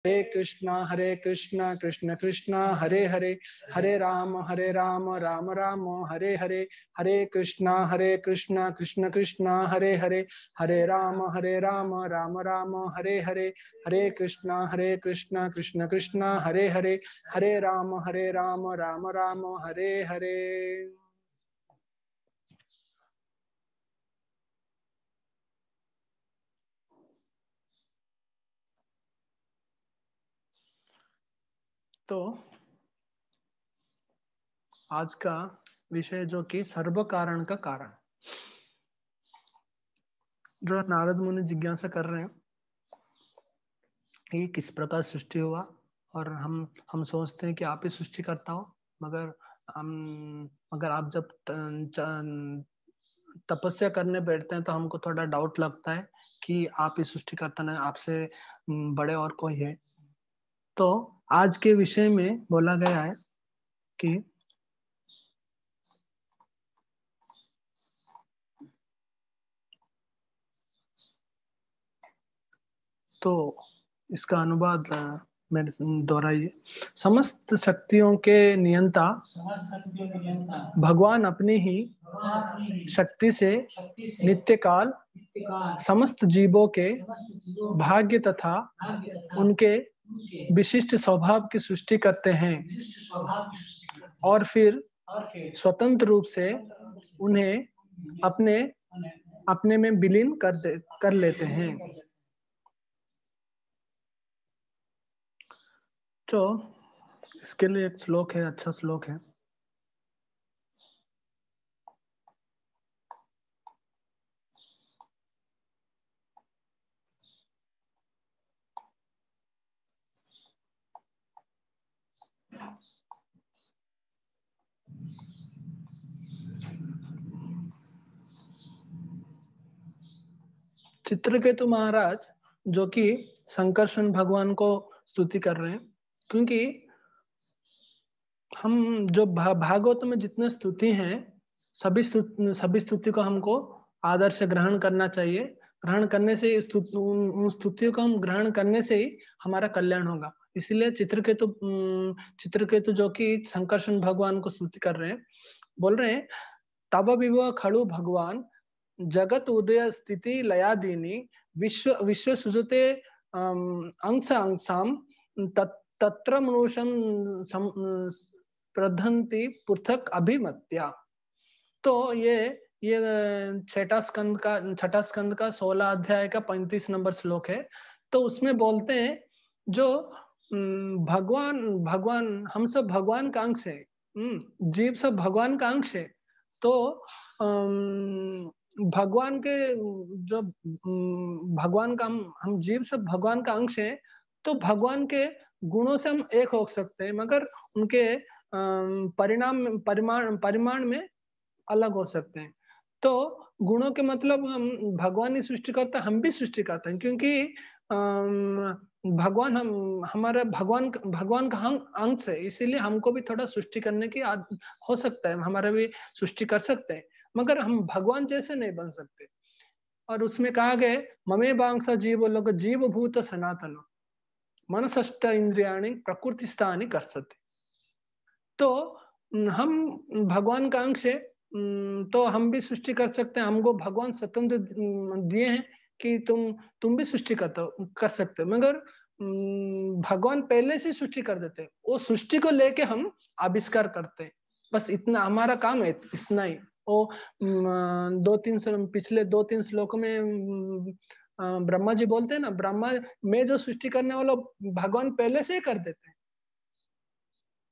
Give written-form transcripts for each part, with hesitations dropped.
हरे कृष्णा कृष्ण कृष्णा हरे हरे, हरे राम राम राम हरे हरे, हरे कृष्णा कृष्ण कृष्णा हरे हरे, हरे राम राम राम हरे हरे, हरे कृष्णा कृष्ण कृष्णा हरे हरे, हरे राम राम राम हरे हरे। तो आज का विषय जो कि सर्व कारण का कारण, जो नारद मुनि जिज्ञासा कर रहे हैं ये किस प्रकार सृष्टि हुआ, और हम सोचते हैं कि आप ही सृष्टि करता हो, मगर आप जब तपस्या करने बैठते हैं तो हमको थोड़ा डाउट लगता है कि आप ही सृष्टि करता नहीं, आपसे बड़े और कोई है। तो आज के विषय में बोला गया है कि तो इसका अनुवाद मेरे दोहराइए। समस्त शक्तियों के नियंता भगवान अपनी ही शक्ति से नित्य काल समस्त जीवों के भाग्य तथा उनके विशिष्ट स्वभाव की सृष्टि करते हैं और फिर स्वतंत्र रूप से उन्हें अपने में विलीन कर लेते हैं। तो इसके लिए एक श्लोक है, अच्छा श्लोक है। चित्रकेतु महाराज जो कि संकर्षण भगवान को स्तुति कर रहे हैं, क्योंकि हम जो भागवत में जितने स्तुति हैं सभी स्तुति को हमको आदर से ग्रहण करना चाहिए। ग्रहण करने से उन स्तुतियों को हम ग्रहण करने से ही हमारा कल्याण होगा। इसलिए चित्रकेतु जो कि संकर्षण भगवान को स्तुति कर रहे हैं, बोल रहे हैं तब विव खड़ु भगवान जगत उदय स्थिति लयादीनी विश्व सुजते अंश अंशाम तत्र मनुषम प्रधंति पृथक अभिमत्या। तो ये छठा स्कंद का 16 अध्याय का 35 नंबर श्लोक है। तो उसमें बोलते हैं जो भगवान हम सब भगवान का अंश है, जीव सब भगवान का अंश है। तो भगवान के जो भगवान का हम जीव सब भगवान का अंश है, तो भगवान के गुणों से हम एक हो सकते हैं, मगर उनके परिमाण में अलग हो सकते हैं। तो गुणों के मतलब हम भगवान ही सृष्टि करता है, हम भी सृष्टि करते हैं, क्योंकि भगवान हमारा भगवान का अंश है, इसीलिए हमको भी थोड़ा सृष्टि करने की हो सकता है, हमारा भी सृष्टि कर सकते हैं, मगर हम भगवान जैसे नहीं बन सकते। और उसमें कहा गया ममे बांसा जीव लोग जीव भूत सनातन मनसष्ट इंद्रियाणि प्रकृतिस्थानी कर सकते। तो हम भगवान का अंश है, तो हम भी सृष्टि कर सकते हैं। हमको भगवान स्वतंत्र दिए हैं कि तुम भी सृष्टि कर सकते हो, मगर भगवान पहले से सृष्टि कर देते हैं, वो सृष्टि को लेके हम आविष्कार करते हैं, बस इतना हमारा काम है, इतना ही। वो पिछले 2-3 श्लोक में ब्रह्मा जी बोलते हैं ना, ब्रह्मा में जो सृष्टि करने वाला भगवान पहले से ही कर देते हैं,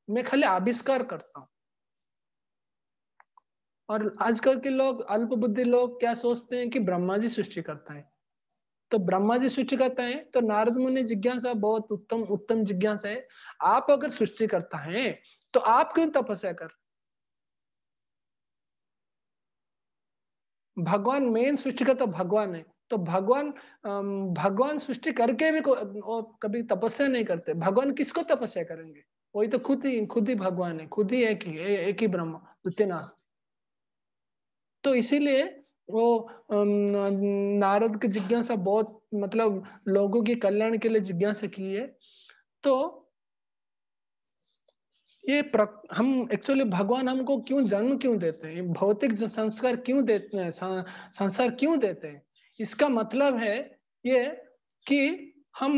मैं खाली आविष्कार करता हूँ। और आजकल के लोग, अल्प बुद्धि लोग क्या सोचते हैं कि ब्रह्मा जी सृष्टि करता है। तो ब्रह्मा जी सृष्टि करता है तो नारद मुनि जिज्ञासा बहुत उत्तम जिज्ञासा है। आप अगर सृष्टि करता है तो आप क्यों तपस्या कर? भगवान मेन सृष्टि का तो भगवान है, तो भगवान सृष्टि करके भी कभी तपस्या नहीं करते। भगवान किसको तपस्या करेंगे? वही तो खुद ही भगवान है, खुद ही एक ही ब्रह्म द्वितीय नास्ति। तो इसीलिए वो नारद की जिज्ञासा बहुत मतलब लोगों के कल्याण के लिए जिज्ञासा की है। तो हम एक्चुअली भगवान हमको जन्म क्यों देते हैं, भौतिक संस्कार क्यों देते हैं, संसार क्यों देते हैं? इसका मतलब है ये कि हम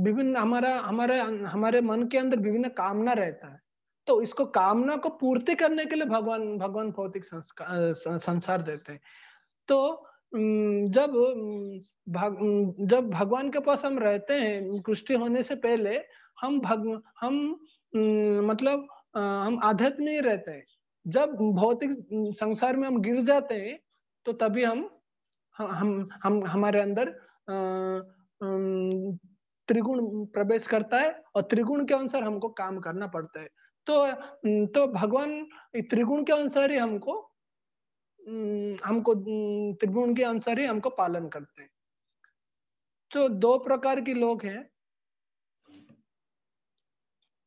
विभिन्न हमारे मन के अंदर विभिन्न कामना रहता है, तो इसको कामना को पूर्ति करने के लिए भगवान भगवान भौतिक संसार देते हैं। तो जब भगवान के पास हम रहते हैं, सृष्टि होने से पहले हम मतलब हम आध्यात्म में ही रहते हैं। जब भौतिक संसार में हम गिर जाते हैं, तो तभी हम हमारे अंदर त्रिगुण प्रवेश करता है, और त्रिगुण के अनुसार हमको काम करना पड़ता है। तो भगवान त्रिगुण के अनुसार ही हमको त्रिगुण के अनुसार ही हमको पालन करते हैं। जो दो प्रकार के लोग हैं,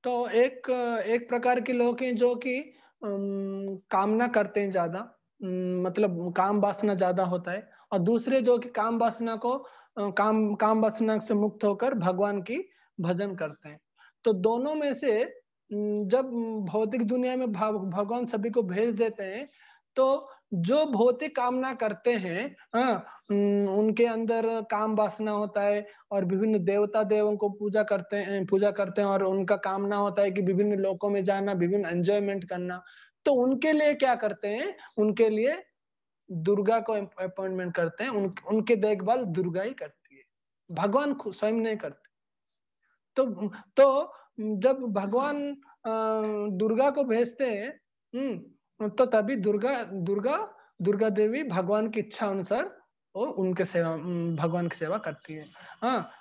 तो एक प्रकार के लोग हैं जो कि कामना करते हैं ज्यादा, मतलब काम वासना ज्यादा होता है, और दूसरे जो कि काम वासना को काम वासना से मुक्त होकर भगवान की भजन करते हैं। तो दोनों में से जब भौतिक दुनिया में भगवान सभी को भेज देते हैं, तो जो भौतिक कामना करते हैं, उनके अंदर काम वासना होता है, और विभिन्न देवता देवों को पूजा करते हैं, और उनका कामना होता है कि विभिन्न लोकों में जाना, विभिन्न एंजॉयमेंट करना। तो उनके लिए क्या करते हैं, उनके लिए दुर्गा को अपॉइंटमेंट करते हैं, उनके देखभाल दुर्गा ही करती है, भगवान खुद स्वयं नहीं करते। तो जब भगवान दुर्गा को भेजते हैं, तो तभी दुर्गा देवी भगवान की इच्छा अनुसार वो भगवान की सेवा करती है। हाँ,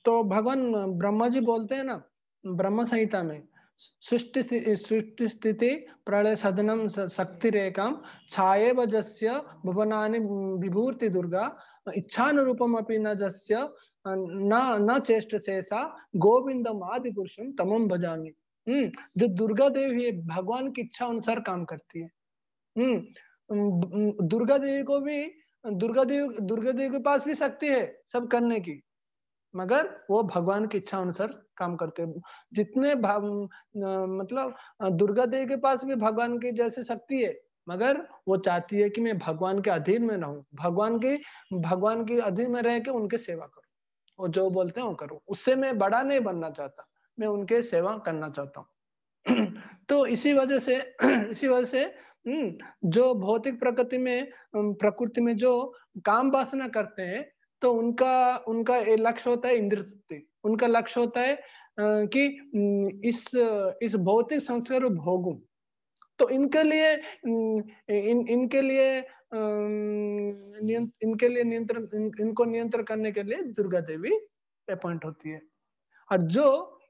तो भगवान ब्रह्मा जी बोलते हैं ना, ब्रह्म संहिता में, सृष्टि स्थिति प्रलय सदनम शक्ति रेखाम छाये वजस्य भुवनानि विभूति दुर्गा इच्छानुरूपम अपि न जस्य न चेष्ट शेषा गोविंदम आदि पुरुषम तमम भजामि। जो दुर्गा देवी है, भगवान की इच्छा अनुसार काम करती है। दुर्गा देवी को भी दुर्गा देवी के पास भी शक्ति है सब करने की, मगर वो भगवान की इच्छा अनुसार काम करते हैं। जितने मतलब दुर्गा देवी के पास भी भगवान की जैसे शक्ति है, मगर वो चाहती है कि मैं भगवान के अधीन में रहूं, भगवान के अधीन में रह के उनके सेवा करूं, और जो बोलते हैं वो करूं। उससे मैं बड़ा नहीं बनना चाहता, मैं उनके सेवा करना चाहता हूँ। तो इसी वजह से जो भौतिक प्रकृति में जो काम वासना करते हैं, तो उनका लक्ष्य होता है इंद्रिय तृप्ति। उनका लक्ष्य होता है कि इस भौतिक संस्कार को भोगूं। तो इनके लिए इनको नियंत्रण करने के लिए दुर्गा देवी अपॉइंट होती है। और जो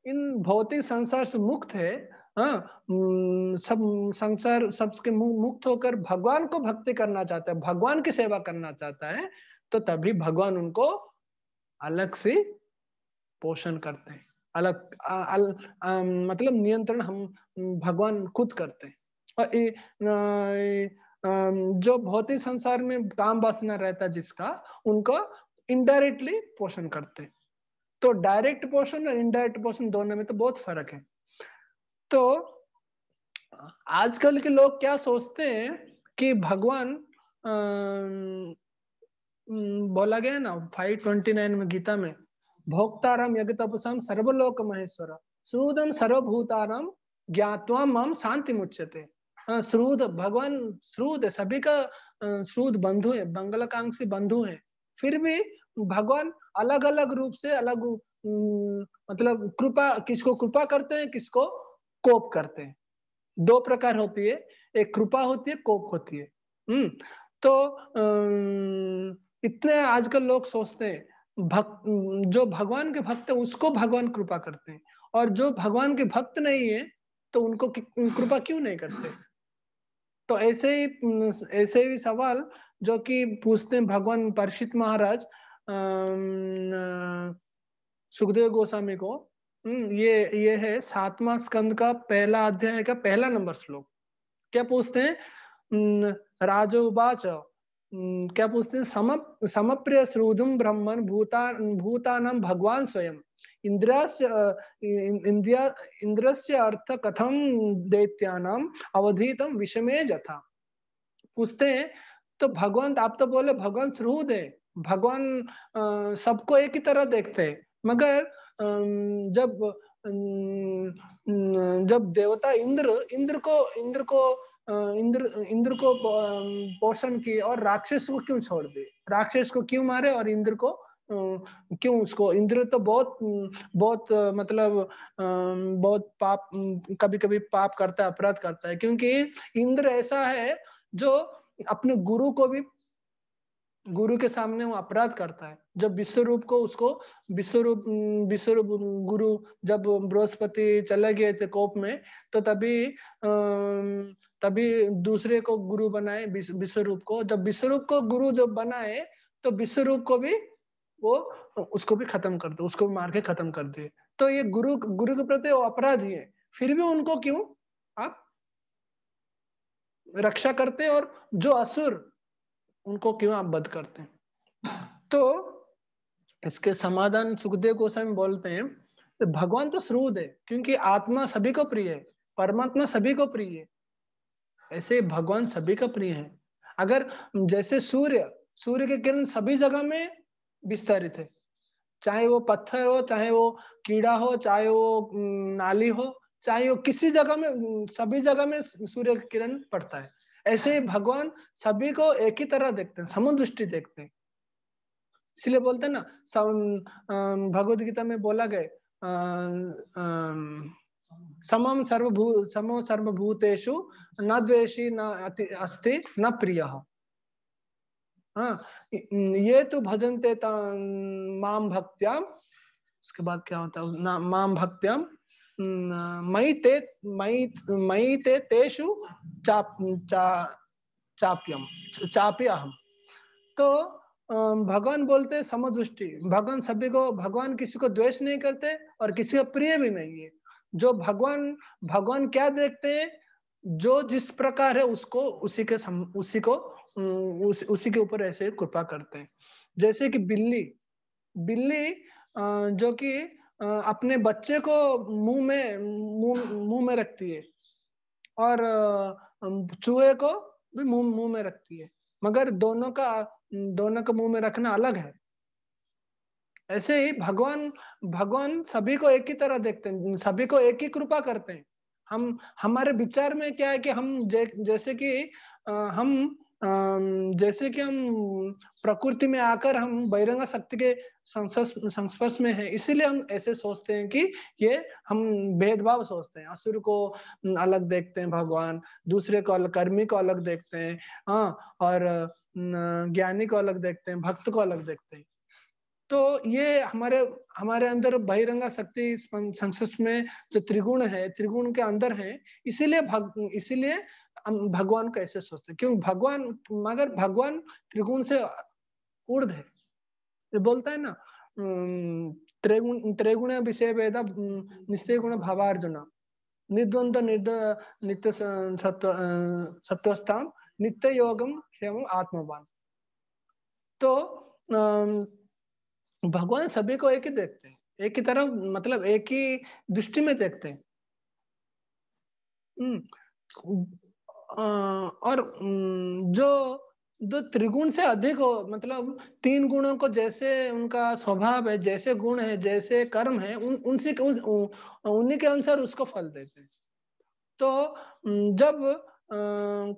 इन भौतिक संसार से मुक्त है, सब संसार सबसे मुक्त होकर भगवान को भक्ति करना चाहता है, भगवान की सेवा करना चाहता है, तो तभी भगवान उनको अलग से पोषण करते हैं। मतलब नियंत्रण हम भगवान खुद करते हैं। और जो भौतिक संसार में काम वासना रहता है जिसका, उनको इनडायरेक्टली पोषण करते हैं। तो डायरेक्ट पोषण और इनडायरेक्ट पोषण दोनों में तो बहुत फर्क है। तो आजकल के लोग क्या सोचते हैं कि भगवान बोला गया ना 5:29 में गीता में, भोक्तारम यज्ञ तपसम सर्वलोक महेश्वर श्रूदम सर्वभूतारम ज्ञात्वा मम शांति मुच्यते। श्रूद भगवान श्रूद है, सभी का श्रूद बंधु है, मंगलाकांक्षी बंधु है। फिर भी भगवान अलग अलग रूप से अलग मतलब किसको कृपा करते हैं, किसको कोप करते हैं। दो प्रकार होती है, एक कृपा होती है, कोप होती है। तो इतने आजकल लोग सोचते हैं जो भगवान के भक्त है उसको भगवान कृपा करते हैं, और जो भगवान के भक्त नहीं है तो उनको कृपा क्यों नहीं करते। तो ऐसे ही सवाल जो कि पूछते हैं भगवान परीक्षित महाराज सुखदेव गोस्वामी को। ये है 7वां स्कंद का पहला अध्याय का पहला नंबर श्लोक। क्या पूछते हैं? राजोवाच, क्या पूछते हैं? समप्रिय श्रोधुम ब्रह्मन भूतानां भगवान स्वयं इंद्रस्य इंद्रस्य अर्थ कथम दैत्यानाम अवधीतम विषमे जथा। पूछते हैं तो भगवान, आप तो बोले भगवान श्रुद है, भगवान सबको एक ही तरह देखते हैं, मगर जब देवता इंद्र को पोषण किए और राक्षस को क्यों छोड़ दिए, राक्षस को क्यों मारे और इंद्र को क्यों? उसको इंद्र तो बहुत मतलब बहुत पाप, कभी कभी पाप करता है, अपराध करता है, क्योंकि इंद्र ऐसा है जो अपने गुरु को भी, गुरु के सामने वो अपराध करता है। जब विश्वरूप को उसको विश्वरूप गुरु जब बृहस्पति चले गए थे कोप में, तो तभी दूसरे को गुरु बनाए विश्वरूप को। जब विश्वरूप को गुरु जब बनाए तो विश्वरूप को भी वो उसको भी खत्म कर दे, उसको भी मार के खत्म कर दिए। तो ये गुरु के प्रति वो अपराधी है, फिर भी उनको क्यों आप रक्षा करते हैं, और जो असुर उनको क्यों आप वध करते हैं? तो इसके समाधान सुखदेव गोस्वामी बोलते हैं, तो भगवान तो श्रुद है क्योंकि आत्मा सभी को प्रिय है, परमात्मा सभी को प्रिय है, ऐसे भगवान सभी का प्रिय है। अगर जैसे सूर्य के किरण सभी जगह में विस्तारित है, चाहे वो पत्थर हो, चाहे वो कीड़ा हो, चाहे वो नाली हो, चाहे वो किसी जगह में, सभी जगह में सूर्य का किरण पड़ता है। ऐसे ही भगवान सभी को एक ही तरह देखते हैं, समदृष्टि देखते हैं। इसलिए बोलते हैं ना, भगवद गीता में बोला गया समम सर्वभूतेषु न द्वेषी न अस्ति न प्रियः। हाँ, ये तो भजन्ते माम भक्त्याम, उसके बाद क्या होता है? माम भक्त्याम मयि ते तेषु चाप्यहम्। तो भगवान बोलते हैं समदृष्टि, भगवान किसी को द्वेष नहीं करते और किसी का प्रिय भी नहीं है। जो भगवान क्या देखते हैं, जो जिस प्रकार है उसको उसी के ऊपर ऐसे कृपा करते हैं। जैसे कि बिल्ली जो कि अपने बच्चे को मुंह में रखती है, और चूहे को भी मुंह में रखती है, मगर दोनों का मुंह में रखना अलग है। ऐसे ही भगवान सभी को एक ही तरह देखते हैं, सभी को एक ही कृपा करते हैं। हमारे विचार में क्या है कि हम जैसे कि हम प्रकृति में आकर हम बहिरंग शक्ति के संस्पर्श में हैं, इसीलिए हम ऐसे सोचते हैं कि ये हम भेदभाव सोचते हैं। असुर को अलग देखते हैं भगवान, दूसरे को अलग, कर्मी को अलग देखते हैं, हाँ, और ज्ञानी को अलग देखते हैं, भक्त को अलग देखते हैं। तो ये हमारे अंदर बहिरंगा शक्ति संस्पर्श में जो त्रिगुण है, त्रिगुण के अंदर है, इसीलिए हम भगवान को ऐसे सोचते हैं। क्यों? मगर भगवान त्रिगुण से ऊर्ध्व है। ये बोलता है ना, त्रिगुण विषय वेद निश्चय गुण भावार्जुन निर्द्वंद नित्य सत्वस्थाम नित्य योगम क्षेम आत्मवान। तो भगवान सभी को एक ही देखते हैं, एक ही तरफ, मतलब एक ही दृष्टि में देखते हैं। और जो त्रिगुण से अधिक हो, मतलब 3 गुणों को जैसे उनका स्वभाव है, जैसे गुण है, जैसे कर्म है, उन्हीं के अनुसार उसको फल देते हैं। तो जब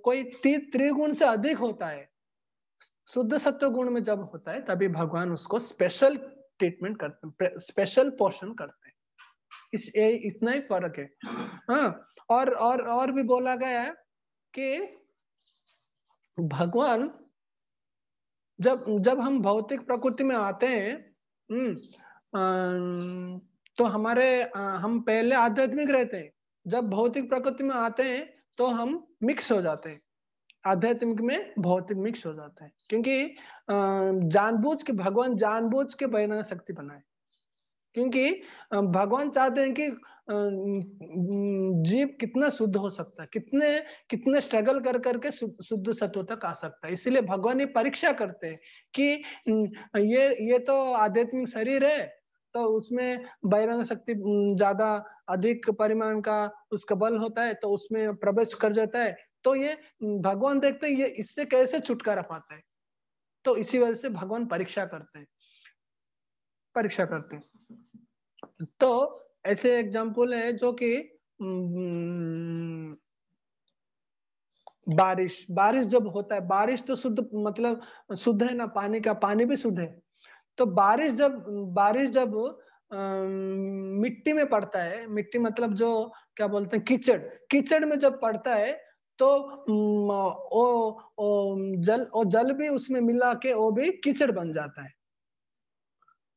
कोई त्रिगुण से अधिक होता है, शुद्ध सत्व गुण में जब होता है, तभी भगवान उसको स्पेशल ट्रीटमेंट करते हैं, स्पेशल पोषण करते हैं। इतना ही फर्क है। हाँ, और भी बोला गया है कि भगवान जब हम भौतिक प्रकृति में आते हैं, तो हम पहले आध्यात्मिक रहते हैं। जब भौतिक प्रकृति में आते हैं तो हम मिक्स हो जाते हैं, आध्यात्मिक में भौतिक मिक्स हो जाता है, क्योंकि भगवान जानबूझ के बहिरंग शक्ति बनाए, क्योंकि भगवान चाहते हैं कि जीव कितना शुद्ध हो सकता है, कितने कितने स्ट्रगल कर करके शुद्ध सत्व तक आ सकता है। इसीलिए भगवान ये परीक्षा करते हैं कि ये तो आध्यात्मिक शरीर है, तो उसमें बहिरंग शक्ति ज्यादा अधिक परिमाण का उसका बल होता है, तो उसमें प्रवेश कर जाता है। तो ये भगवान देखते हैं ये इससे कैसे छुटकारा पाता है, तो इसी वजह से भगवान परीक्षा करते हैं, परीक्षा करते हैं। तो ऐसे एग्जाम्पल है जो कि बारिश बारिश जब होता है, बारिश तो शुद्ध मतलब शुद्ध है ना, पानी का पानी भी शुद्ध है। तो बारिश जब मिट्टी में पड़ता है, मिट्टी मतलब जो क्या बोलते हैं कीचड़, कीचड़ में जब पड़ता है तो जल भी उसमें मिला के वो भी कीचड़ बन जाता है।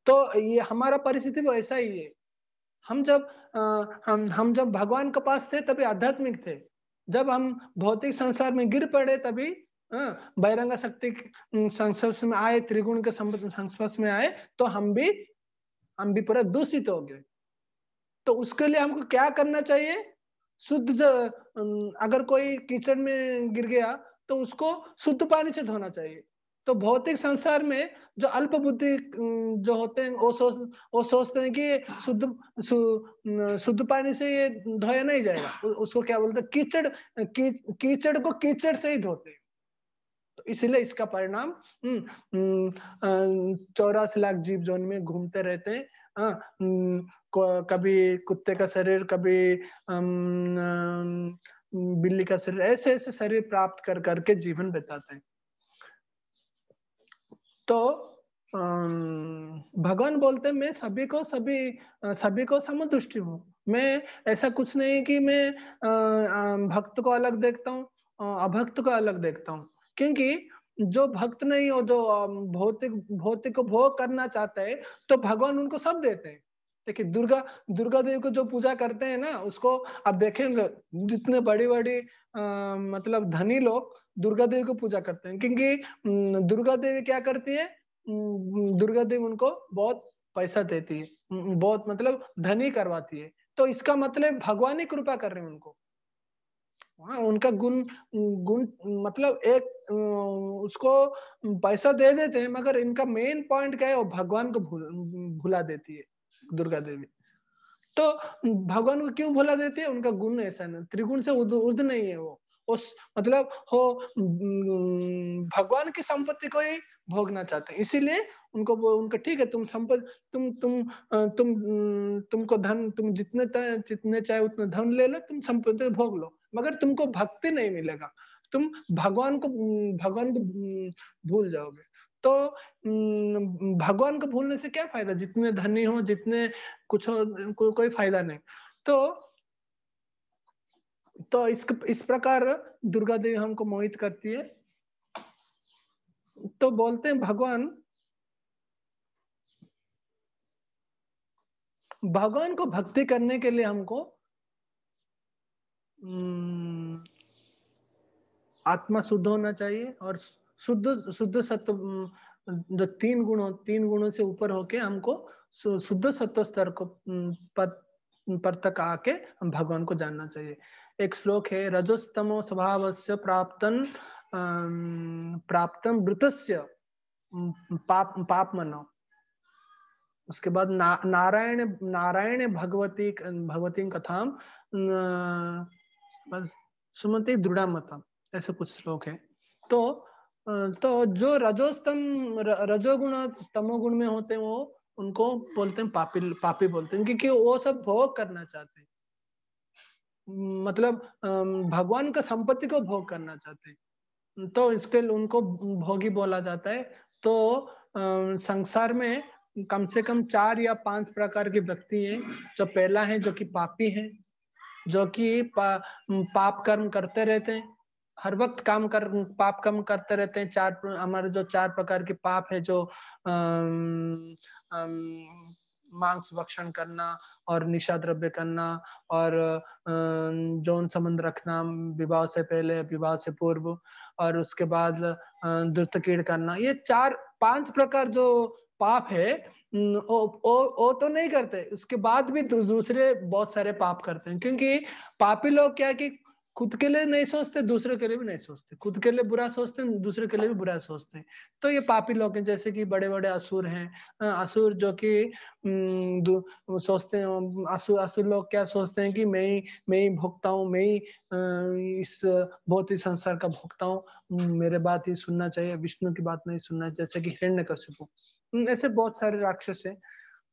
तो ये हमारा परिस्थिति वो ऐसा ही है। हम जब भगवान के पास थे तभी आध्यात्मिक थे, जब हम भौतिक संसार में गिर पड़े तभी बहिरंग शक्ति संस्पर्श में आए, त्रिगुण के संस्पर्श में आए, तो हम भी पूरा दूषित हो गए। तो उसके लिए हमको क्या करना चाहिए? शुद्ध अगर कोई कीचड़ में गिर गया तो उसको शुद्ध पानी से धोना चाहिए। तो भौतिक संसार में जो अल्प बुद्धि जो होते हैं वो सोचते हैं कि शुद्ध पानी से ये धोया नहीं जाएगा, उसको क्या बोलते हैं कीचड़ को कीचड़ से ही धोते हैं। तो इसलिए इसका परिणाम 84 लाख जीव जोन में घूमते रहते हैं। कभी कुत्ते का शरीर, कभी बिल्ली का शरीर, ऐसे ऐसे शरीर प्राप्त कर करके जीवन बिताते हैं। तो भगवान बोलते हैं मैं सभी को समदृष्टि हूँ। मैं ऐसा कुछ नहीं कि मैं भक्त को अलग देखता हूँ, अभक्त को अलग देखता हूँ। क्योंकि जो भक्त नहीं हो, जो भौतिक को भोग करना चाहता है, तो भगवान उनको सब देते हैं। देखिए दुर्गा देवी को जो पूजा करते हैं ना, उसको आप देखेंगे जितने बड़ी बड़ी मतलब धनी लोग दुर्गा देवी को पूजा करते हैं, क्योंकि दुर्गा देवी क्या करती है, दुर्गा देवी उनको बहुत पैसा देती है, बहुत मतलब धनी करवाती है। तो इसका मतलब भगवान ही कृपा कर रहे हैं उनको। उनका गुण गुण मतलब एक उसको पैसा दे देते हैं, मगर इनका मेन पॉइंट क्या है, वो भगवान को भुला देती है दुर्गा देवी। तो भगवान को क्यों भुला देती है? उनका गुण ऐसा नहीं, त्रिगुण से उर्ध नहीं है वो। उस मतलब हो भगवान की संपत्ति को ही भोगना चाहते हैं। इसीलिए उनको ठीक है, तुम संपत्ति तुमको धन, तुम जितने चाहे उतने धन ले लो, तुम संपत्ति भोग लो, मगर तुमको भक्ति नहीं मिलेगा, तुम भगवान को भूल जाओगे। तो भगवान को भूलने से क्या फायदा? जितने धनी हो, जितने कुछ हो, कोई फायदा नहीं। तो इस प्रकार दुर्गा देवी हमको मोहित करती है। तो बोलते हैं भगवान को भक्ति करने के लिए हमको आत्मा शुद्ध होना चाहिए, और शुद्ध सत्व जो तीन गुणों से ऊपर होके हमको शुद्ध सत्व स्तर को पर तक आके हम भगवान को जानना चाहिए। एक श्लोक है, रजस्तमो स्वभावस्य प्राप्तम वृतस्य पाप मनो। उसके बाद नारायण भगवती कथाम सुमति दृढ़ मतम, ऐसे कुछ श्लोक है। तो जो रजोगुण तमोगुण में होते हैं, वो उनको बोलते हैं पापी बोलते हैं, क्योंकि वो सब भोग करना चाहते हैं, मतलब भगवान का संपत्ति को भोग करना चाहते हैं, तो इसके लिए उनको भोगी बोला जाता है। तो संसार में कम से कम 4 या 5 प्रकार की व्यक्ति है। जो पहला है जो कि पापी है, जो कि पाप कर्म करते रहते हैं, हर वक्त पाप कर्म करते रहते हैं। हमारे जो 4 प्रकार के पाप है, जो मांस भक्षण करना, और निशा द्रव्य करना, और यौन संबंध रखना विवाह से पहले, विवाह से पूर्व, और उसके बाद दुष्टकीड़ करना। ये 4-5 प्रकार जो पाप है, वो तो नहीं करते, उसके बाद भी दूसरे बहुत सारे पाप करते हैं, क्योंकि पापी लोग क्या है कि खुद के लिए नहीं सोचते, दूसरे के लिए भी नहीं सोचते, खुद के लिए बुरा सोचते हैं, दूसरे के लिए भी बुरा सोचते हैं। तो ये पापी लोग हैं, जैसे कि बड़े बड़े असुर हैं, असुर जो कि सोचते हैं, असुर असुर लोग क्या सोचते हैं कि मैं ही भोगता हूँ, मैं ही इस भौतिक संसार का भोगता हूँ, मेरे बात ही सुनना चाहिए, विष्णु की बात नहीं सुनना, जैसे कि हिरण्यकशिपु। ऐसे बहुत सारे राक्षस हैं।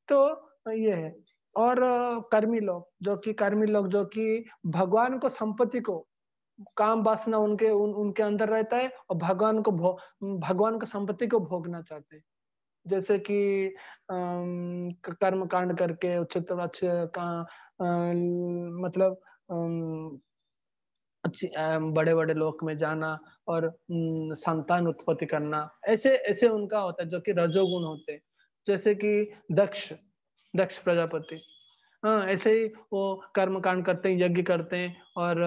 तो ये है। और कर्मी लोग जो कि भगवान को, संपत्ति को, काम वासना उनके अंदर रहता है, और भगवान को संपत्ति को भोगना चाहते हैं। जैसे कि कर्म कांड करके उच्चतर अच्छे का मतलब बड़े बड़े लोक में जाना और संतान उत्पत्ति करना, ऐसे ऐसे उनका होता है, जो कि रजोगुण होते हैं। जैसे कि दक्ष दक्ष प्रजापति, हाँ, ऐसे ही वो कर्म कांड करते हैं, यज्ञ करते हैं, और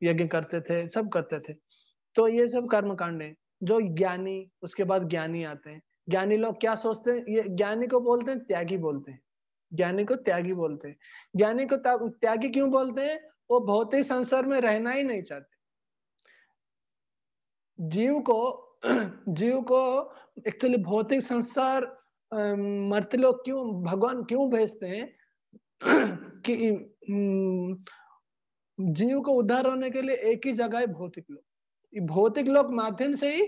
यज्ञ करते थे, सब करते थे। तो ये सब कर्म कांड है। जो ज्ञानी, उसके बाद ज्ञानी आते हैं। ज्ञानी लोग क्या सोचते हैं, ये ज्ञानी को बोलते हैं त्यागी बोलते हैं, ज्ञानी को त्यागी बोलते हैं। ज्ञानी को त्यागी क्यों बोलते हैं? वो भौतिक संसार में रहना ही नहीं चाहते। जीव को जीव को एक्चुअली भौतिक संसार, मर्त्य लोग क्यों, भगवान क्यों भेजते हैं कि जीव को उद्धार होने के लिए एक ही जगह है, भौतिक लोक। भौतिक लोक माध्यम से ही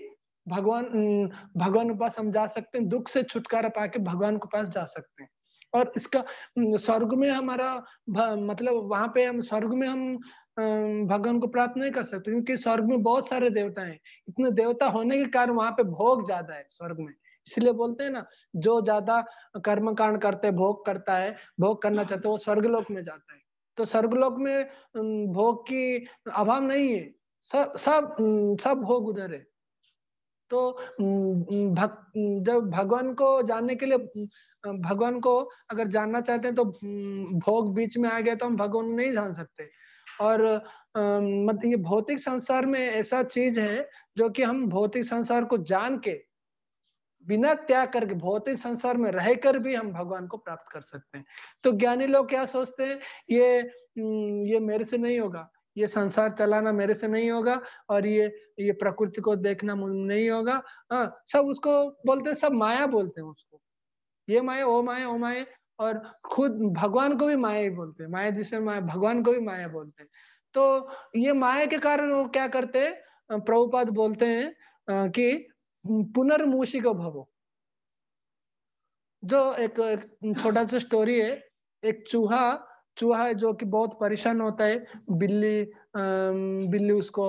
भगवान के पास हम जा सकते हैं, दुख से छुटकारा पाके भगवान के पास जा सकते हैं। और इसका स्वर्ग में हमारा मतलब वहां पे हम स्वर्ग में हम भगवान को प्राप्त नहीं कर सकते, क्योंकि स्वर्ग में बहुत सारे देवता हैं। इतने देवता होने के कारण वहां पे भोग ज्यादा है स्वर्ग में। इसलिए बोलते हैं ना, जो ज्यादा कर्म कांड करते, भोग करता है, भोग करना चाहते, वो स्वर्ग लोक में जाता है। तो स्वर्गलोक में भोग की अभाव नहीं है, सब भोग उधर है। तो जब भगवान को जानने के लिए, भगवान को अगर जानना चाहते हैं, तो भोग बीच में आ गया तो हम भगवान को नहीं जान सकते। और मतलब ये भौतिक संसार में ऐसा चीज है, जो कि हम भौतिक संसार को जान के, बिना त्याग करके, भौतिक संसार में रहकर भी हम भगवान को प्राप्त कर सकते हैं। तो ज्ञानी लोग क्या सोचते हैं, ये मेरे से नहीं होगा, ये संसार चलाना मेरे से नहीं होगा, और ये प्रकृति को देखना नहीं होगा। हाँ, सब उसको बोलते हैं, सब माया बोलते हैं उसको, ये माया, वो माया, वो माया। और खुद भगवान को भी माया ही बोलते हैं, माया जिसे माया, भगवान को भी माया बोलते हैं। तो ये माया के कारण वो क्या करते हैं, प्रभुपाद बोलते हैं कि पुनर्मूषिको भवो। जो एक छोटा सा स्टोरी है। एक चूहा चूहा है, जो कि बहुत परेशान होता है। बिल्ली उसको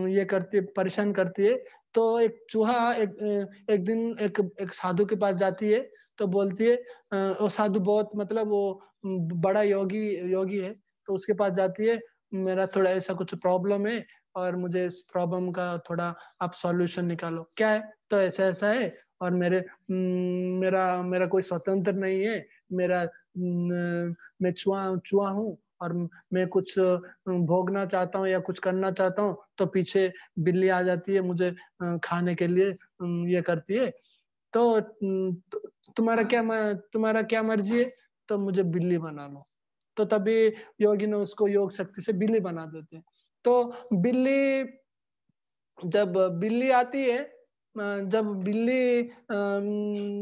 ये करती है, परेशान करती है। तो एक चूहा एक दिन एक साधु के पास जाती है, तो बोलती है, वो साधु बहुत मतलब वो बड़ा योगी योगी है। तो उसके पास जाती है, मेरा थोड़ा ऐसा कुछ प्रॉब्लम है, और मुझे इस प्रॉब्लम का थोड़ा आप सॉल्यूशन निकालो। क्या है? तो ऐसा ऐसा है, और मेरा मेरा कोई स्वतंत्र नहीं है, मेरा मैं चूहा चूहा हूँ, और मैं कुछ भोगना चाहता हूँ या कुछ करना चाहता हूँ, तो पीछे बिल्ली आ जाती है, मुझे खाने के लिए ये करती है। तो तुम्हारा क्या मर्जी है, तो मुझे बिल्ली बना लो। तो तभी योगी ने उसको योग शक्ति से बिल्ली बना देते हैं। तो बिल्ली जब बिल्ली आती है, जब बिल्ली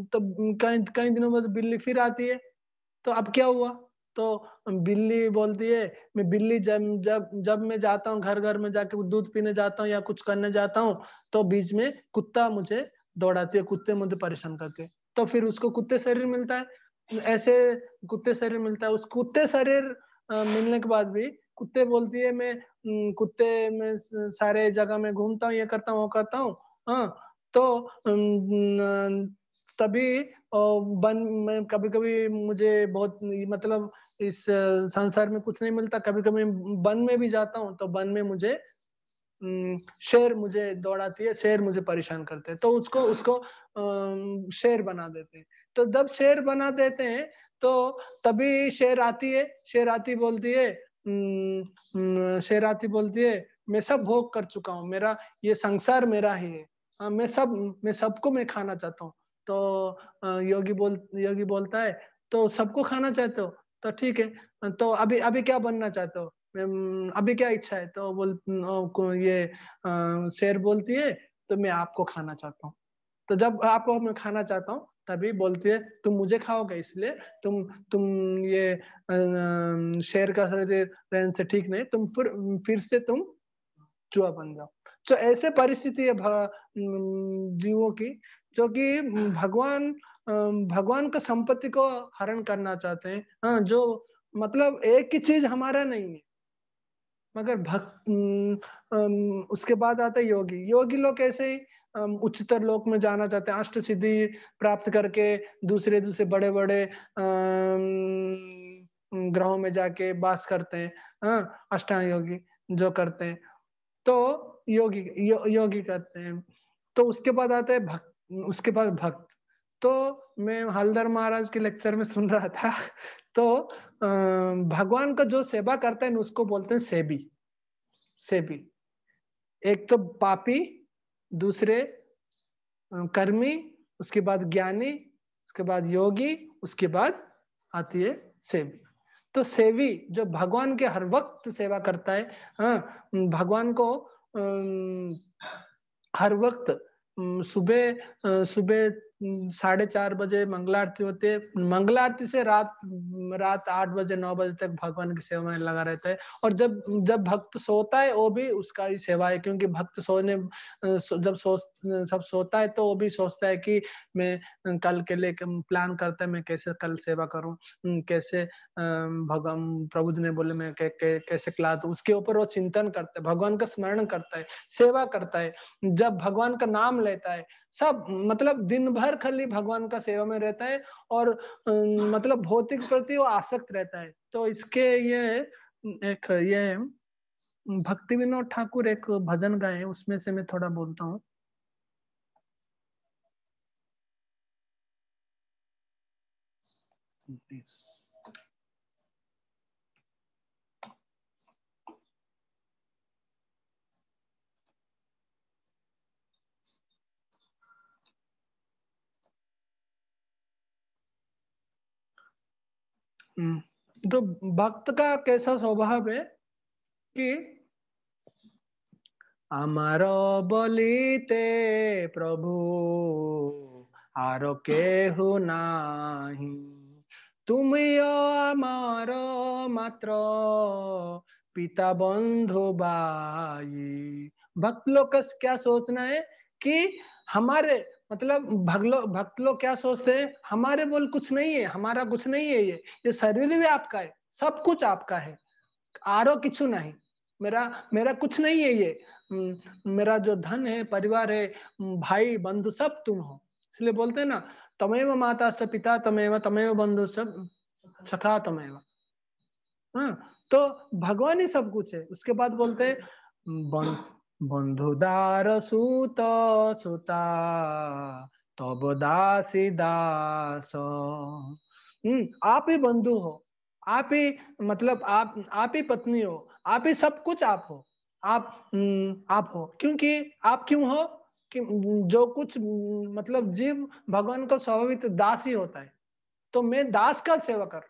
तो कई कई दिनों बाद बिल्ली फिर आती है। तो अब क्या हुआ? तो बिल्ली बोलती है, मैं बिल्ली जब जब जब मैं जाता हूँ, घर घर में जाके दूध पीने जाता हूँ या कुछ करने जाता हूँ, तो बीच में कुत्ता मुझे दौड़ाती है, कुत्ते मुझे परेशान करते हैं। तो फिर उसको कुत्ते शरीर मिलता है, ऐसे कुत्ते शरीर मिलता है। उस कुत्ते शरीर मिलने के बाद भी कुत्ते बोलती है, मैं कुत्ते में सारे जगह में घूमता हूँ, ये करता हूँ, वो करता हूँ। हाँ, तो तभी बन में कभी कभी मुझे बहुत मतलब इस संसार में कुछ नहीं मिलता। कभी कभी वन में भी जाता हूँ, तो वन में मुझे शेर मुझे दौड़ाती है, शेर मुझे परेशान करते हैं। तो उसको उसको शेर बना देते हैं। तो जब शेर बना देते हैं, तो तभी शेर आती बोलती है, शेर आती बोलती है, मैं सब भोग कर चुका हूँ, मेरा ये संसार मेरा ही है। हाँ, मैं सबको मैं खाना चाहता हूँ। तो योगी बोलता है तो सबको खाना चाहते हो तो ठीक है, तो अभी अभी क्या बनना चाहते हो, अभी क्या इच्छा है, तो शेर बोलती है तो मैं आपको खाना चाहता हूँ। तो जब आपको मैं खाना चाहता हूँ तभी बोलती है तुम मुझे खाओगे, इसलिए तुम ये शेर का शरीर रहने से ठीक नहीं, तुम फिर से तुम चूहा बन जाओ। तो ऐसे परिस्थिति है जीवों की, जो कि भगवान का संपत्ति को हरण करना चाहते हैं। हाँ, जो मतलब एक ही चीज हमारा नहीं है, मगर उसके बाद आता है योगी लोग ऐसे ही उच्चतर लोक में जाना चाहते हैं, अष्ट सिद्धि प्राप्त करके दूसरे दूसरे बड़े बड़े ग्रहों में जाके वास करते हैं। हाँ, अष्टांग योगी जो करते हैं, तो योगी करते हैं। तो उसके बाद आता है भक्त। तो मैं हलदर महाराज के लेक्चर में सुन रहा था, तो भगवान का जो सेवा करता है उसको बोलते हैं सेबी। एक तो पापी, दूसरे कर्मी, उसके बाद ज्ञानी, उसके बाद योगी, उसके बाद आती है सेवी। तो सेवी जो भगवान के हर वक्त सेवा करता है, हाँ, भगवान को हर वक्त सुबह 4:30 बजे मंगला आरती होती है, मंगला आरती से रात 8 बजे 9 बजे तक भगवान की सेवा में लगा रहता है। और जब भक्त सोता है वो भी उसका ही सेवा है, क्योंकि भक्त जब सब सोता है तो वो भी सोचता है कि मैं कल के लिए प्लान करता है, मैं कैसे कल सेवा करूं, कैसे भगवान प्रभु जी ने बोले मैं कैसे खिला दूं, उसके ऊपर वो चिंतन करता है, भगवान का स्मरण करता है, सेवा करता है। जब भगवान का नाम लेता है, सब मतलब दिन भर खाली भगवान का सेवा में रहता है, और मतलब भौतिक प्रति वो आसक्त रहता है। तो इसके ये भक्ति विनोद ठाकुर एक भजन गाए हैं, उसमें से मैं थोड़ा बोलता हूँ। तो भक्त का कैसा स्वभाव है कि आमार बलिते प्रभु आरो केहु नाही, तुम आमार मात्र पिता बंधु बाई। भक्त लोग का क्या सोचना है कि हमारे मतलब भक्त लोग क्या सोचते हैं, हमारे बोल कुछ नहीं है, हमारा कुछ नहीं है, ये शरीर भी आपका है, सब कुछ आपका है, आरो किचु नहीं, मेरा कुछ नहीं है, ये मेरा जो धन है, परिवार है, भाई बंधु सब तुम हो। इसलिए बोलते हैं ना, तमेव माता स पिता तमेव बंधु सब सखा तमेव। हाँ, तो भगवान ही सब कुछ है। उसके बाद बोलते हैं बंधुदार सूत सुता तब दासी दास। आप ही बंधु हो, आप ही मतलब आप ही पत्नी हो, आप ही सब कुछ आप हो, आप हो। क्योंकि आप क्यों हो कि जो कुछ मतलब जीव भगवान का स्वाभाविक दास ही होता है, तो मैं दास का सेवा कर,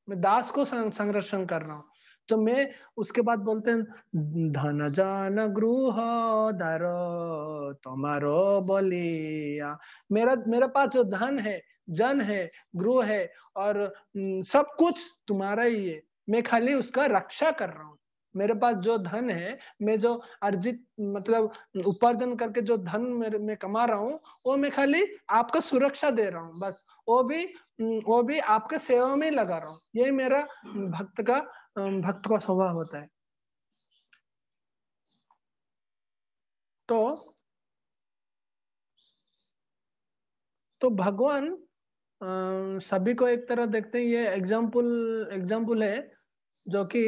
मैं दास को संरक्षण कर रहा हूँ। तो मैं उसके बाद बोलते हैं धन जान गृह दार तुम्हारो बलिया। मेरे पास जो धन है, जन है, गृह है, और सब कुछ तुम्हारा ही है, मैं खाली उसका रक्षा कर रहा हूँ। मेरे पास जो धन है, मैं जो अर्जित मतलब उपार्जन करके जो धन मैं कमा रहा हूँ, वो मैं खाली आपका सुरक्षा दे रहा हूँ, बस। वो भी आपके सेवा में लगा रहा हूँ। यही मेरा भक्त का स्वभाव होता है। तो भगवान सभी को एक तरह देखते हैं। ये एग्जाम्पल है जो कि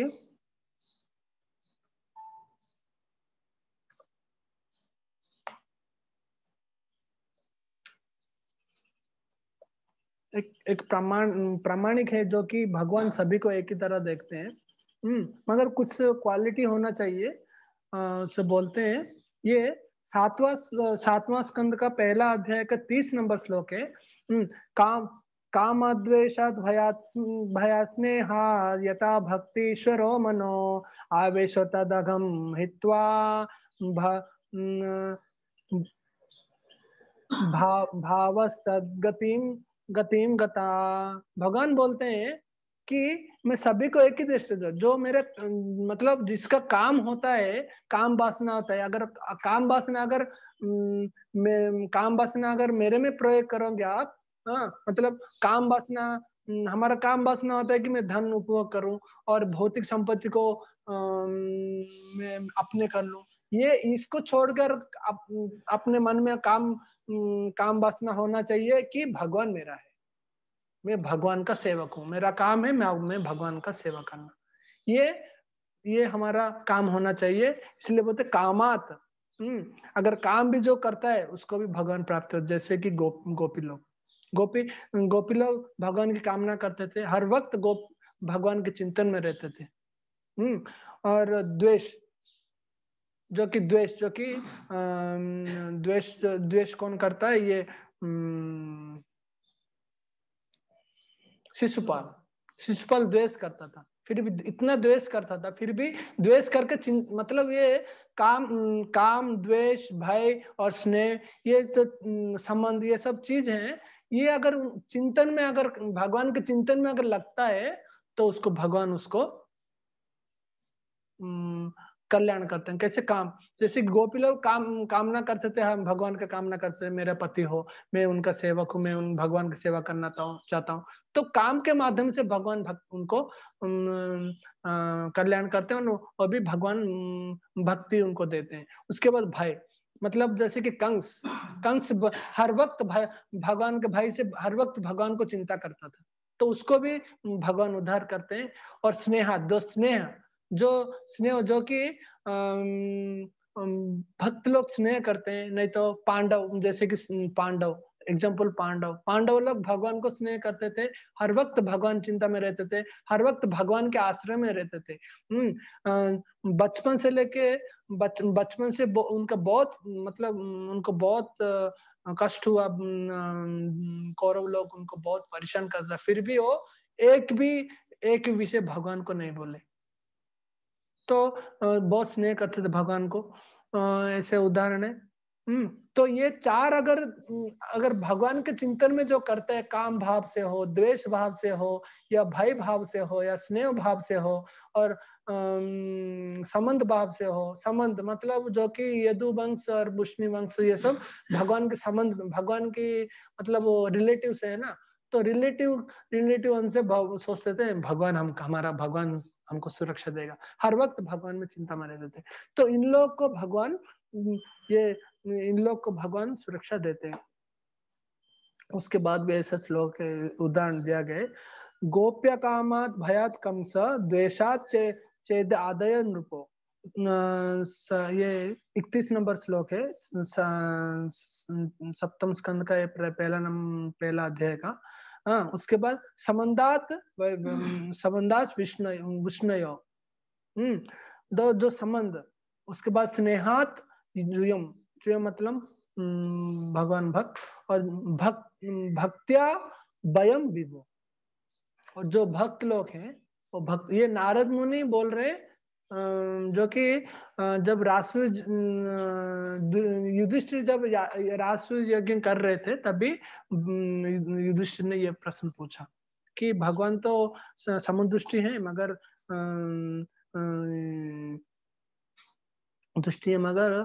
एक प्रामाणिक है, जो कि भगवान सभी को एक ही तरह देखते हैं। मगर कुछ क्वालिटी होना चाहिए। से बोलते हैं ये सातवां स्कंद का पहला अध्याय का 30 नंबर श्लोक है। काम कामद्वेषात् भयास्नेहा यथा भक्तिश्वरो मनो आवेशो तदघम हित्वा भावस्तद्गतिम गतिम गता। भगवान बोलते हैं कि मैं सभी को एक ही दृष्टि दो, जो मेरे मतलब जिसका काम होता है, काम वासना होता है, अगर काम वासना अगर मेरे में प्रयोग करोगे आप, हाँ मतलब काम वासना, हमारा काम वासना होता है कि मैं धन उपभोग करूं और भौतिक संपत्ति को मैं अपने कर लूं। ये इसको छोड़कर अपने मन में काम वासना होना चाहिए कि भगवान मेरा है, मैं भगवान का सेवक हूँ, मेरा काम है मैं भगवान का सेवा करना। ये हमारा काम होना चाहिए। इसलिए बोलते कामात, अगर काम भी जो करता है उसको भी भगवान प्राप्त हो। जैसे कि गोपी लोग भगवान की कामना करते थे, हर वक्त भगवान के चिंतन में रहते थे। और द्वेष जो कि द्वेष कौन करता है? ये शिशुपाल द्वेष करता था, फिर भी इतना द्वेष करता था, फिर भी द्वेष करके मतलब ये काम द्वेष भय और स्नेह, ये तो संबंध, ये सब चीज हैं। ये अगर चिंतन में, अगर भगवान के चिंतन में अगर लगता है तो उसको भगवान उसको कल्याण करते हैं। कैसे? काम, जैसे गोपी लोग कामना करते थे, हम भगवान का कामना करते थे, मेरा पति हो, मैं उनका सेवक हूँ, मैं उन भगवान की सेवा करना चाहता हूँ। तो काम के माध्यम से भगवान उनको कल्याण करते हैं और भी भगवान भक्ति उनको देते हैं। उसके बाद भय, मतलब जैसे कि कंस हर वक्त भगवान के भाई से हर वक्त भगवान को चिंता करता था, तो उसको भी भगवान उद्धार करते हैं। और जो कि भक्त लोग स्नेह करते हैं, नहीं तो पांडव, जैसे कि पांडव लोग भगवान को स्नेह करते थे, हर वक्त भगवान चिंता में रहते थे, हर वक्त भगवान के आश्रय में रहते थे। बचपन से लेके बचपन से उनका बहुत मतलब उनको बहुत कष्ट हुआ, कौरव लोग उनको बहुत परेशान करता, फिर भी वो एक विषय भगवान को नहीं बोले, तो बहुत स्नेह करते थे भगवान को। ऐसे उदाहरण है। तो ये चार अगर भगवान के चिंतन में जो करते हैं, काम भाव से हो, द्वेष भाव से हो, या भय भाव से हो, या स्नेह भाव से हो, और संबंध भाव से हो, संबंध मतलब जो कि यदु वंश और बुष्णी वंश, ये सब भगवान के संबंध, भगवान की मतलब वो रिलेटिव से है ना, तो रिलेटिव उनसे सोचते थे भगवान हमारा भगवान हमको सुरक्षा देगा, हर वक्त भगवान में चिंता में रहते थे। तो इन लोग को भगवान सुरक्षा देते हैं। उसके बाद भी ऐसा श्लोक उदाहरण दिया गया, गोप्य कामात भयात कंस द्वेषात चेद आदय नृपो। ये 31 नंबर श्लोक है, सप्तम स्कंद का पहला अध्याय का। उसके बाद समन्दात विष्णयो, जो संबंध। उसके बाद स्नेहात जुयम मतलब भगवान भक्त, और भक्त्या वयम विभो, और जो भक्त लोग हैं वो भक्त, ये नारद मुनि बोल रहे, जो कि जब युधिष्ठिर जब राजसूय यज्ञ कर रहे थे, तभी युधिष्ठिर ने ये प्रश्न पूछा कि भगवान तो समुद्रदृष्टि है, मगर दृष्टि है, मगर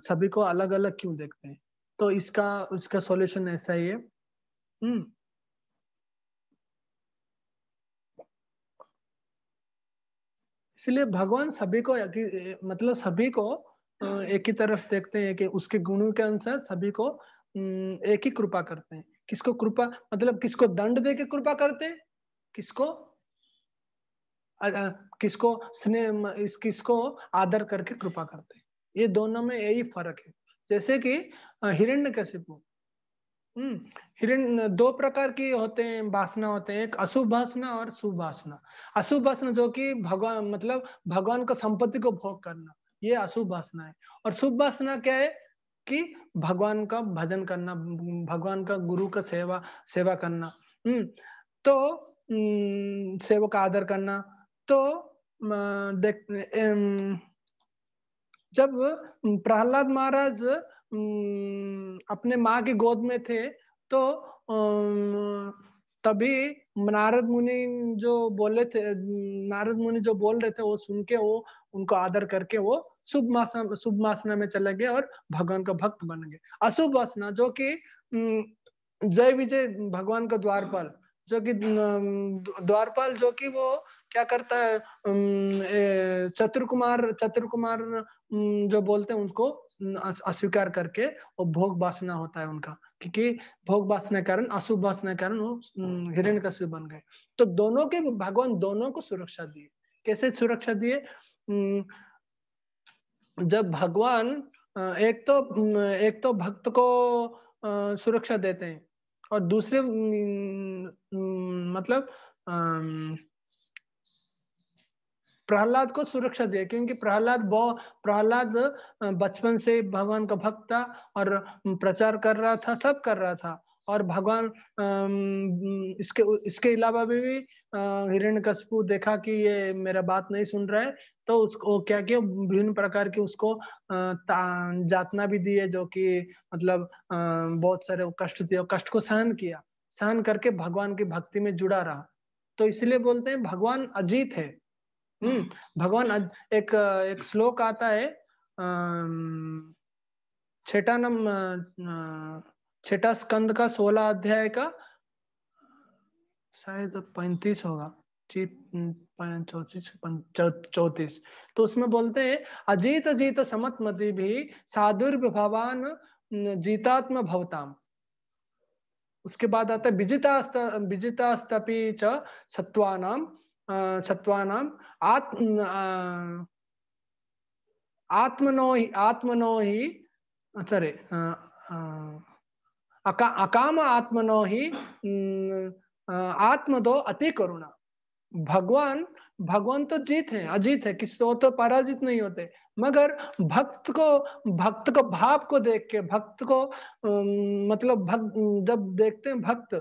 सभी को अलग अलग क्यों देखते हैं? तो उसका सॉल्यूशन ऐसा ही है। इसलिए भगवान सभी को मतलब सभी को एक ही तरफ देखते हैं, कि उसके गुणों के अनुसार सभी को एक ही कृपा करते हैं। किसको कृपा मतलब किसको दंड दे के कृपा करते हैं, किसको स्नेह, किसको आदर करके कृपा करते हैं। ये दोनों में यही फर्क है। जैसे कि हिरण्यकशिपु, दो प्रकार की होते हैं, वासना होते हैं, एक अशुभ वासना और शुभ वासना। अशुभ वासना जो कि भगवान मतलब भगवान का संपत्ति को भोग करना, ये अशुभ वासना है। और शुभ वासना क्या है कि भगवान का भजन करना, भगवान का गुरु का सेवा करना, तो सेवक का आदर करना। तो देख जब प्रहलाद महाराज अपने माँ की गोद में थे, तो तभी नारद मुनि जो बोले थे, नारद मुनि जो बोल रहे थे वो सुन के वो उनको आदर करके वो शुभ वासना में चले गए और भगवान का भक्त बन गए। अशुभ वासना जो कि जय विजय भगवान का द्वारपाल, जो कि द्वारपाल जो कि वो क्या करता है, चतुर कुमार जो बोलते हैं उनको अस्वीकार करके वो भोग वासना होता है उनका, क्योंकि भोग वासना के कारण, अशुभ वासना के कारण वो हिरण्यकशिपु बन गए। तो दोनों के भगवान दोनों को सुरक्षा दिए। कैसे सुरक्षा दिए? जब भगवान एक तो भक्त को सुरक्षा देते हैं और दूसरे मतलब प्रहलाद को सुरक्षा दिया, क्योंकि प्रहलाद बचपन से भगवान का भक्त था और प्रचार कर रहा था, सब कर रहा था। और भगवान इसके अलावा भी हिरण्यकशिपु देखा कि ये मेरा बात नहीं सुन रहा है, तो उसको क्या किया, विभिन्न प्रकार के उसको जातना भी दिए, जो कि मतलब बहुत सारे कष्ट दिए, कष्ट को सहन किया, सहन करके भगवान की भक्ति में जुड़ा रहा। तो इसलिए बोलते हैं भगवान अजीत है। भगवान एक श्लोक आता है, छठा स्कंद का 16 अध्याय का शायद 35 होगा, 34। तो उसमें बोलते हैं अजीत अजीत समत्मति भी साधुर्भवान जीतात्म भवताम। उसके बाद आता है विजितास्तपि च सत्वानाम आत्मनो ही सॉरी अकाम आत्मनो ही आत्मदो अति करुणा। भगवान तो जीत है, अजीत है, किसी तो पराजित नहीं होते, मगर भक्त को भाव को देख के, भक्त को मतलब जब देखते हैं भक्त,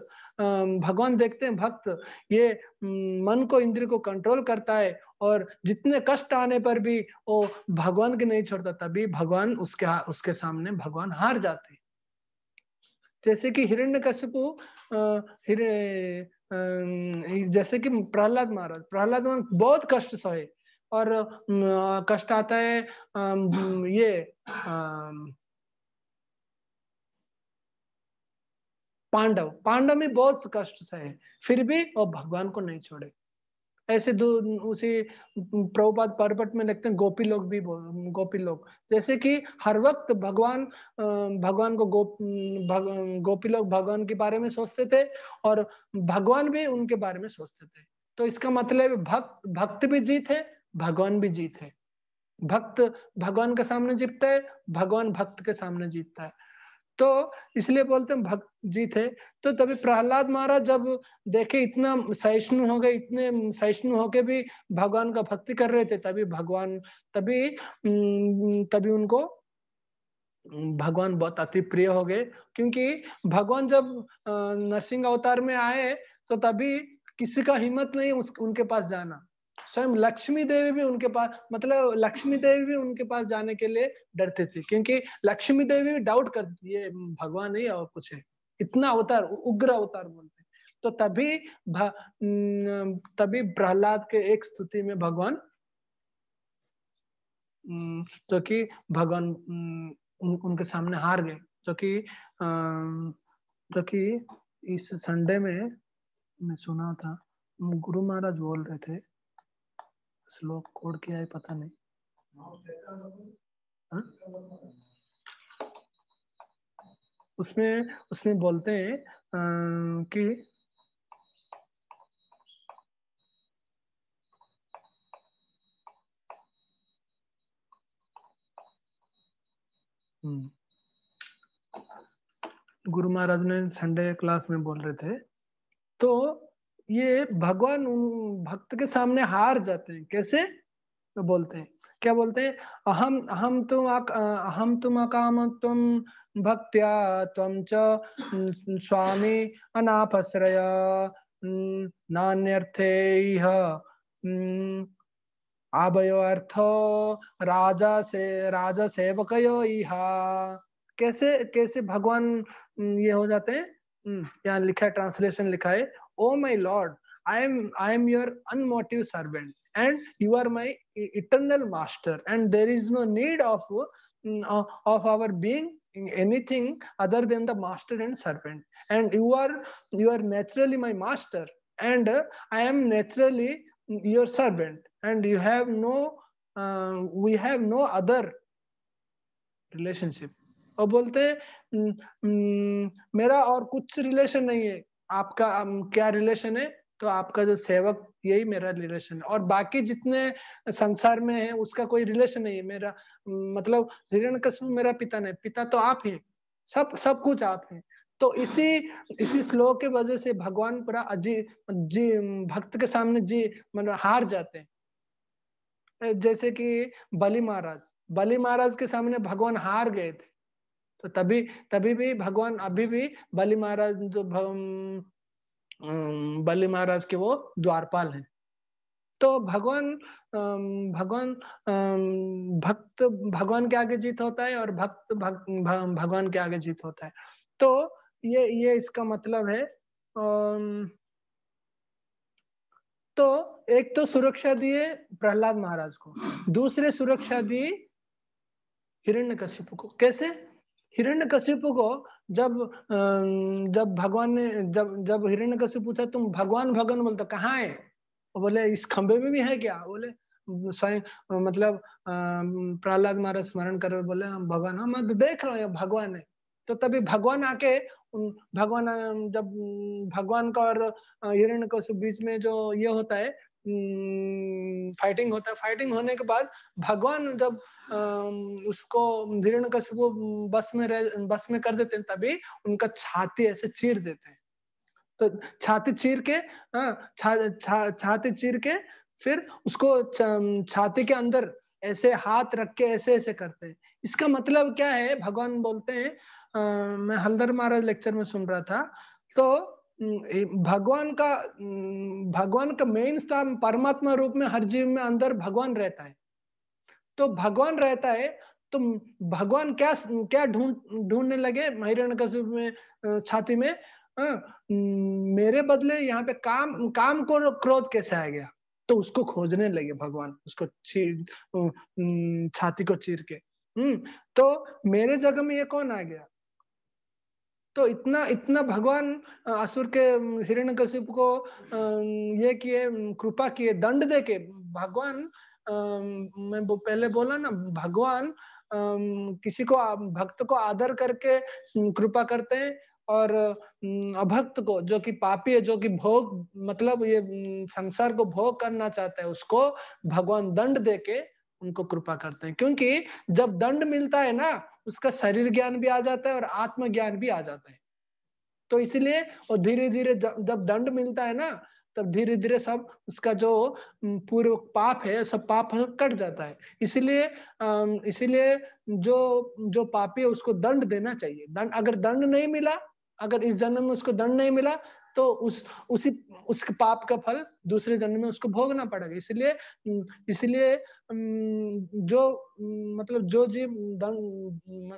भगवान देखते हैं भक्त, ये मन को, इंद्रिय को कंट्रोल करता है और जितने कष्ट आने पर भी वो भगवान के नहीं छोड़ता, तभी भगवान उसके सामने भगवान हार जाते हैं। जैसे कि हिरण्यकशिपु जैसे कि प्रहलाद महाराज बहुत कष्ट सहे, और कष्ट आता है ये पांडव में बहुत कष्ट सहे, फिर भी वो भगवान को नहीं छोड़े। ऐसे उसी प्रभुपाद पर्वत में लिखते हैं गोपी लोग, जैसे कि हर वक्त भगवान को गोपी लोग भगवान के बारे में सोचते थे और भगवान भी उनके बारे में सोचते थे। तो इसका मतलब भक्त भी जीत है, भगवान भी जीत है। भक्त भगवान के सामने जीतता है, भगवान भक्त के सामने जीतता है। तो इसलिए बोलते हैं भक्त जीत है। तो तभी प्रहलाद महाराज जब देखे इतना सहिष्णु हो गए, इतने सहिष्णु होके भी भगवान का भक्ति कर रहे थे, तभी उनको भगवान बहुत अति प्रिय हो गए। क्योंकि भगवान जब नरसिंह अवतार में आए तो तभी किसी का हिम्मत नहीं उनके पास जाना। स्वयं लक्ष्मी देवी भी उनके पास जाने के लिए डरते थे, क्योंकि लक्ष्मी देवी भी डाउट करती है भगवान नहीं और कुछ है, इतना अवतार, उग्र अवतार बोलते हैं। तो तभी प्रहलाद के एक स्तुति में भगवान, जो कि भगवान उनके सामने हार गए। जो कि इस संडे में मैं सुना था, गुरु महाराज बोल रहे थे, श्लोक कोड क्या है पता नहीं। हा? उसमें बोलते हैं कि गुरु महाराज ने संडे क्लास में बोल रहे थे, तो ये भगवान भक्त के सामने हार जाते हैं। कैसे? तो बोलते हैं क्या बोलते हैं, अहम तुम अकाम तुम भक्त्या त्वं च स्वामी अनापश्रय नान्यर्थे इह आबयो अर्थो राजा सेवकयो इहा। कैसे कैसे भगवान ये हो जाते हैं। यहाँ लिखा है, ट्रांसलेशन लिखा है, oh my lord, I am your unmotive servant and you are my eternal master, and there is no need of our being anything other than the master and servant, and you are naturally my master, and I am naturally your servant, and you have no we have no other relationship। और बोलते हैं मेरा और कुछ relation नहीं है, आपका क्या रिलेशन है, तो आपका जो सेवक यही मेरा रिलेशन है, और बाकी जितने संसार में है उसका कोई रिलेशन नहीं है मेरा। मतलब हिरण्यकश्यप मेरा पिता नहीं, पिता तो आप ही, सब सब कुछ आप हैं। तो इसी श्लोक के वजह से भगवान पूरा जी भक्त के सामने जी मतलब हार जाते हैं। जैसे कि बलि महाराज के सामने भगवान हार गए थे, तो तभी तभी भी भगवान अभी भी बलि महाराज जो बलि महाराज के वो द्वारपाल हैं। तो भगवान भक्त भगवान के आगे जीत होता है, और भक्त भगवान के आगे जीत होता है। तो ये इसका मतलब है। तो एक तो सुरक्षा दिए प्रहलाद महाराज को, दूसरे सुरक्षा दी हिरण्यकशिपु को। कैसे? हिरण्यकशिपु को जब भगवान ने जब हिरण्यकशिपु पूछा तुम भगवान भगवान बोलते कहाँ है, वो बोले इस खंबे में भी है क्या, बोले स्वयं मतलब प्रहलाद महाराज स्मरण कर बोले हम भगवान, हम देख रहे हैं भगवान है। तो तभी भगवान आके भगवान जब भगवान का और हिरण्यकशिपु बीच में जो ये होता है फाइटिंग होता है, फाइटिंग होने के बाद भगवान जब उसको हिरण्यकशिपु बस में कर देते हैं, तभी उनका छाती ऐसे चीर देते हैं। तो छाती चीर के छाती चीर के फिर उसको छाती के अंदर ऐसे हाथ रख के ऐसे ऐसे करते हैं। इसका मतलब क्या है, भगवान बोलते हैं, मैं हल्दर महाराज लेक्चर में सुन रहा था, तो भगवान का मेन स्थान परमात्मा रूप में हर जीव में अंदर भगवान रहता है। तो भगवान रहता है, तो भगवान क्या क्या ढूंढने लगे हिरण्यकशिपु में छाती में, मेरे बदले यहाँ पे काम को क्रोध कैसे आ गया, तो उसको खोजने लगे भगवान, उसको छाती को चीर के। तो मेरे जगह में ये कौन आ गया। तो इतना भगवान असुर के हिरण्यकशिपु को ये किए, कृपा किए, दंड देके भगवान मैं पहले बोला ना, भगवान किसी को भक्त को आदर करके कृपा करते हैं, और अभक्त को जो कि पापी है, जो कि भोग मतलब ये संसार को भोग करना चाहता है, उसको भगवान दंड देके उनको कृपा करते हैं। क्योंकि जब दंड मिलता है ना, उसका शरीर ज्ञान भी आ जाता है और आत्म ज्ञान भी आ जाता है। तो इसलिए और धीरे धीरे जब दंड मिलता है ना, तब धीरे धीरे सब उसका जो पूर्व पाप है सब पाप कट जाता है। इसीलिए जो पापी है उसको दंड देना चाहिए। दंड अगर दंड नहीं मिला, अगर इस जन्म में उसको दंड नहीं मिला, तो उसके पाप का फल दूसरे जन्म में उसको भोगना पड़ेगा। इसलिए जो मतलब जो जीव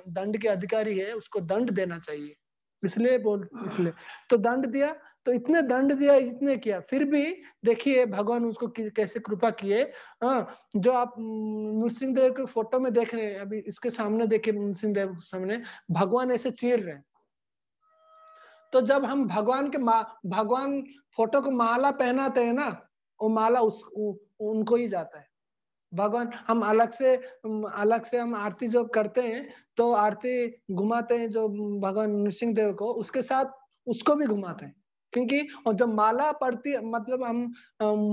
दंड के अधिकारी है उसको दंड देना चाहिए। इसलिए तो दंड दिया, तो इतने दंड दिया, इतने किया, फिर भी देखिए भगवान उसको कैसे कृपा किए। जो आप नृसिंह देव के फोटो में देख रहे हैं, अभी इसके सामने देखिए, नृसिंह देव के सामने भगवान ऐसे चीर रहे हैं। तो जब हम भगवान फोटो को माला पहनाते हैं ना, वो माला उनको ही जाता है। भगवान हम अलग से हम आरती जो करते हैं, तो आरती घुमाते हैं जो भगवान नृसिंह देव को, उसके साथ उसको भी घुमाते हैं। क्योंकि और जब माला पड़ती मतलब हम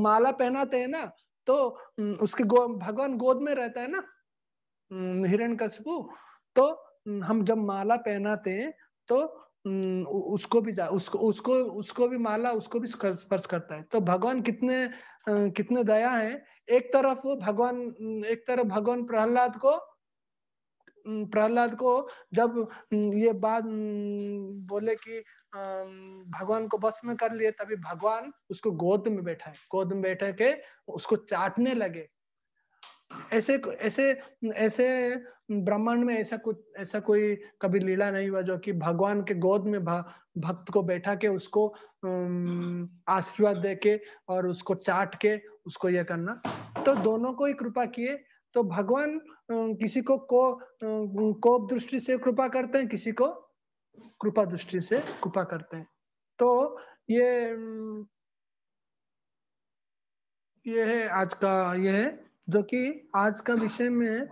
माला पहनाते हैं ना, तो उसके भगवान गोद में रहता है ना हिरण्यकशिपु। तो हम जब माला पहनाते हैं, तो उसको भी उसको भी माला उसको भी स्पर्श करता है। तो भगवान कितने दया है। एक तरफ भगवान प्रहलाद को जब ये बात बोले कि भगवान को बस में कर लिए, तभी भगवान उसको गोद में बैठा के उसको चाटने लगे। ऐसे ऐसे ऐसे ब्रह्मांड में ऐसा कोई कभी लीला नहीं हुआ जो कि भगवान के गोद में भक्त को बैठा के उसको आशीर्वाद दे के और उसको चाट के उसको ये करना। तो दोनों को ही कृपा किए। तो भगवान किसी को कोप दृष्टि से कृपा करते हैं, किसी को कृपा दृष्टि से कृपा करते हैं। तो ये है आज का, ये है जो कि आज का विषय में है।